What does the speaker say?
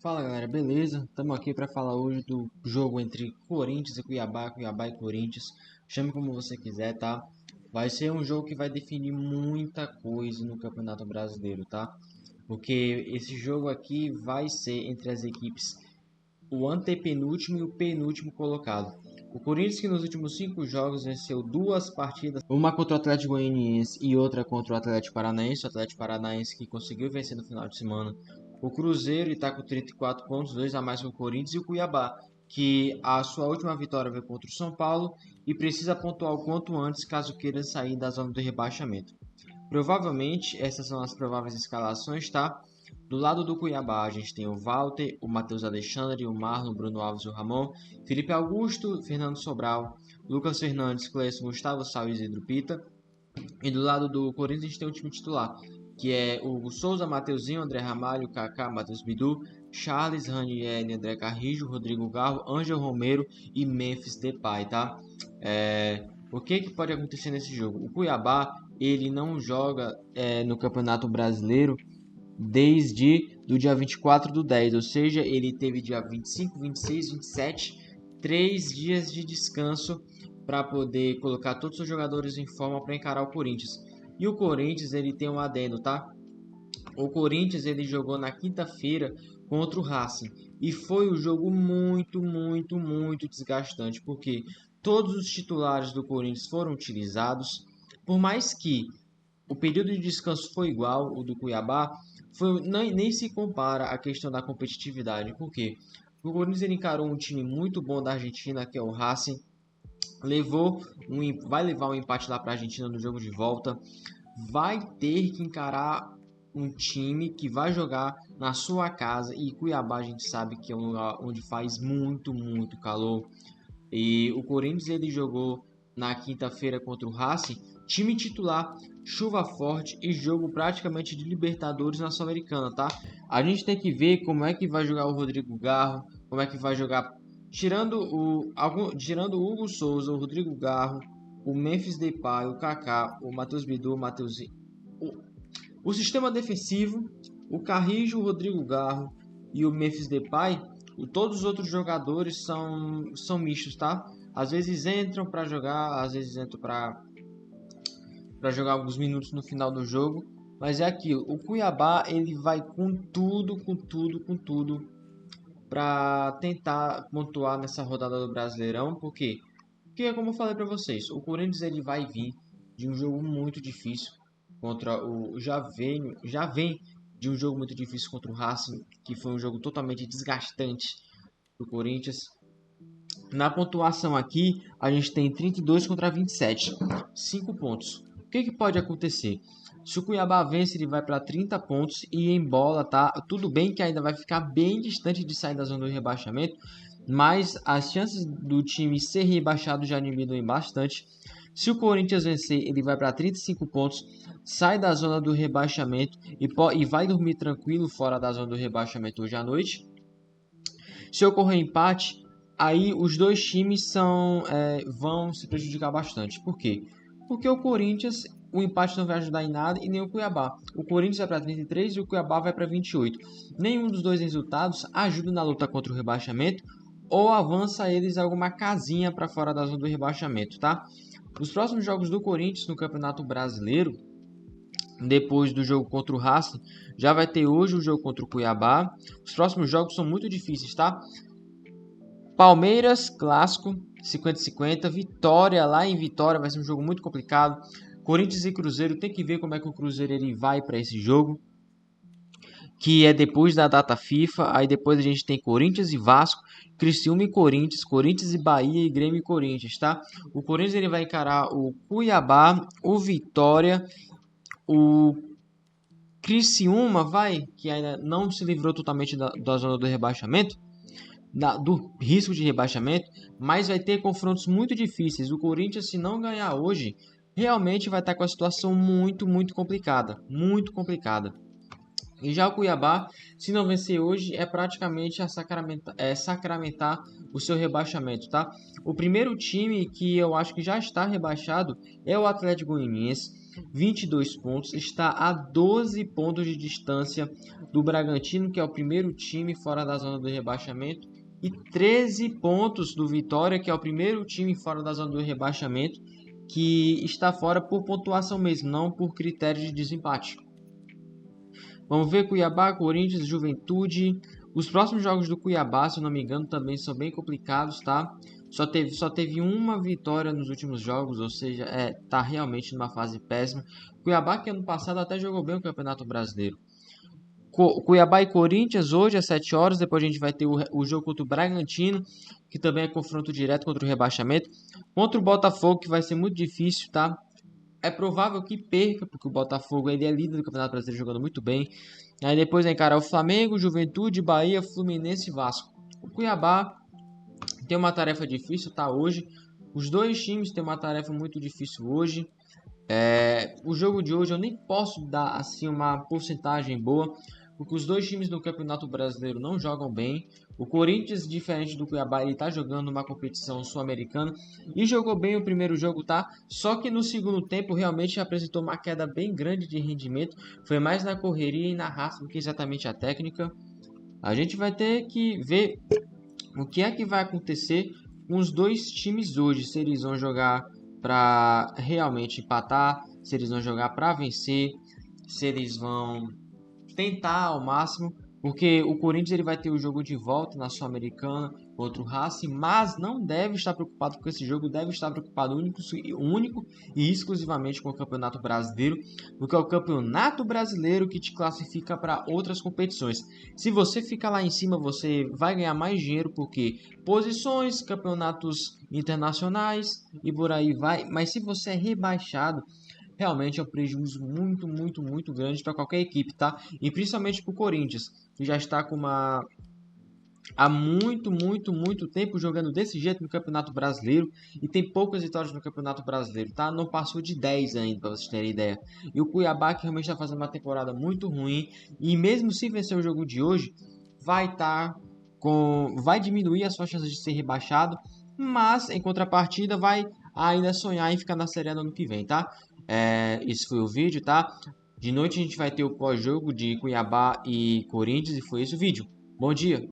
Fala galera, beleza? Estamos aqui para falar hoje do jogo entre Corinthians e Cuiabá, Cuiabá e Corinthians. Chame como você quiser, tá? Vai ser um jogo que vai definir muita coisa no Campeonato Brasileiro, tá? Porque esse jogo aqui vai ser entre as equipes o antepenúltimo e o penúltimo colocado. O Corinthians, que nos últimos 5 jogos venceu duas partidas, uma contra o Atlético Goianiense e outra contra o Atlético Paranaense. O Atlético Paranaense que conseguiu vencer no final de semana. O Cruzeiro está com 34 pontos, 2 a mais que o Corinthians, e o Cuiabá, que a sua última vitória veio contra o São Paulo e precisa pontuar o quanto antes caso queira sair da zona do rebaixamento. Provavelmente, essas são as prováveis escalações, tá? Do lado do Cuiabá, a gente tem o Walter, o Matheus Alexandre, o Marlon, o Bruno Alves e o Ramon, Felipe Augusto, Fernando Sobral, Lucas Fernandes, Cleison, Gustavo Sal e Isidro Pita. E do lado do Corinthians, a gente tem o time titular, que é o Souza, Mateuzinho, André Ramalho, Kaká, Matheus Bidu, Charles, Raniel, André Carrijo, Rodrigo Garro, Ângelo Romero e Memphis Depay, tá? O que pode acontecer nesse jogo? O Cuiabá, ele não joga no Campeonato Brasileiro desde do dia 24 do 10, ou seja, ele teve dia 25, 26, 27, 3 dias de descanso para poder colocar todos os jogadores em forma para encarar o Corinthians. E o Corinthians, ele tem um adendo, tá? O Corinthians, ele jogou na quinta-feira contra o Racing e foi um jogo muito desgastante, porque todos os titulares do Corinthians foram utilizados, por mais que o período de descanso foi igual o do Cuiabá, nem se compara a questão da competitividade, porque o Corinthians ele encarou um time muito bom da Argentina, que é o Racing, vai levar um empate lá para a Argentina no jogo de volta, vai ter que encarar um time que vai jogar na sua casa, e Cuiabá a gente sabe que é um lugar onde faz muito calor. E o Corinthians ele jogou na quinta-feira contra o Racing, time titular, chuva forte e jogo praticamente de Libertadores na Sul-Americana, tá? A gente tem que ver como é que vai jogar o Rodrigo Garro, como é que vai jogar tirando o Hugo Souza, o Rodrigo Garro, o Memphis Depay, o Kaká, o Matheus Bidu, o Matheusinho, o sistema defensivo, o Carrijo, o Rodrigo Garro e o Memphis Depay, todos os outros jogadores são mistos, tá? Às vezes entram para jogar, às vezes entram para jogar alguns minutos no final do jogo, mas é aquilo. O Cuiabá ele vai com tudo para tentar pontuar nessa rodada do Brasileirão, porque como eu falei para vocês, o Corinthians ele vai vir de um jogo muito difícil contra o já vem de um jogo muito difícil contra o Racing, que foi um jogo totalmente desgastante do Corinthians. Na pontuação aqui, a gente tem 32 contra 27, 5 pontos. O que pode acontecer? Se o Cuiabá vence, ele vai para 30 pontos e em bola, tá? Tudo bem que ainda vai ficar bem distante de sair da zona do rebaixamento, mas as chances do time ser rebaixado já diminuem bastante. Se o Corinthians vencer, ele vai para 35 pontos, sai da zona do rebaixamento e vai dormir tranquilo fora da zona do rebaixamento hoje à noite. Se ocorrer empate, aí os dois times vão se prejudicar bastante. Por quê? Porque o Corinthians, o empate não vai ajudar em nada e nem o Cuiabá. O Corinthians vai para 33 e o Cuiabá vai para 28. Nenhum dos dois resultados ajuda na luta contra o rebaixamento ou avança eles alguma casinha para fora da zona do rebaixamento, tá? Os próximos jogos do Corinthians no Campeonato Brasileiro, depois do jogo contra o Racing, já vai ter hoje o jogo contra o Cuiabá. Os próximos jogos são muito difíceis, tá? Palmeiras, clássico, 50-50. Vitória, lá em Vitória, vai ser um jogo muito complicado. Corinthians e Cruzeiro, tem que ver como é que o Cruzeiro ele vai para esse jogo, que é depois da data FIFA. Aí depois a gente tem Corinthians e Vasco, Criciúma e Corinthians, Corinthians e Bahia e Grêmio e Corinthians, tá? O Corinthians ele vai encarar o Cuiabá, o Vitória, o Criciúma que ainda não se livrou totalmente da zona do rebaixamento, do risco de rebaixamento, mas vai ter confrontos muito difíceis. O Corinthians, se não ganhar hoje, realmente vai estar com a situação muito complicada, muito complicada. E já o Cuiabá, se não vencer hoje, é praticamente sacramentar o seu rebaixamento, tá? O primeiro time que eu acho que já está rebaixado é o Atlético Goianiense. 22 pontos, está a 12 pontos de distância do Bragantino, que é o primeiro time fora da zona do rebaixamento, e 13 pontos do Vitória, que é o primeiro time fora da zona do rebaixamento, que está fora por pontuação mesmo, não por critério de desempate. Vamos ver Cuiabá, Corinthians, Juventude. Os próximos jogos do Cuiabá, se eu não me engano, também são bem complicados, tá? Só teve uma vitória nos últimos jogos, ou seja, tá realmente numa fase péssima. Cuiabá, que ano passado até jogou bem o Campeonato Brasileiro. Cuiabá e Corinthians hoje às 7 horas. Depois a gente vai ter o jogo contra o Bragantino, que também é confronto direto contra o rebaixamento. Contra o Botafogo, que vai ser muito difícil, tá? É provável que perca, porque o Botafogo ele é líder do Campeonato Brasileiro jogando muito bem. Aí depois vai encarar o Flamengo, Juventude, Bahia, Fluminense e Vasco. O Cuiabá tem uma tarefa difícil, tá? Hoje. Os dois times têm uma tarefa muito difícil hoje. O jogo de hoje eu nem posso dar assim uma porcentagem boa, porque os dois times do Campeonato Brasileiro não jogam bem. O Corinthians, diferente do Cuiabá, ele tá jogando uma competição sul-americana e jogou bem o primeiro jogo, tá? Só que no segundo tempo realmente apresentou uma queda bem grande de rendimento. Foi mais na correria e na raça do que exatamente a técnica. A gente vai ter que ver o que é que vai acontecer com os dois times hoje, se eles vão jogar para realmente empatar, se eles vão jogar para vencer, se eles vão tentar ao máximo, porque o Corinthians ele vai ter o jogo de volta na Sul-Americana contra o Racing, mas não deve estar preocupado com esse jogo, deve estar preocupado único e exclusivamente com o Campeonato Brasileiro, porque é o Campeonato Brasileiro que te classifica para outras competições. Se você ficar lá em cima, você vai ganhar mais dinheiro, porque posições, campeonatos internacionais e por aí vai, mas se você é rebaixado, realmente é um prejuízo muito grande para qualquer equipe, tá? E principalmente para o Corinthians, que já está com há muito tempo jogando desse jeito no Campeonato Brasileiro e tem poucas vitórias no Campeonato Brasileiro, tá? Não passou de 10 ainda, para vocês terem ideia. E o Cuiabá, que realmente está fazendo uma temporada muito ruim, e mesmo se vencer o jogo de hoje, vai diminuir as suas chances de ser rebaixado, mas em contrapartida vai ainda sonhar em ficar na Série A no ano que vem, tá? Esse foi o vídeo, tá? De noite a gente vai ter o pós-jogo de Cuiabá e Corinthians e foi esse o vídeo. Bom dia!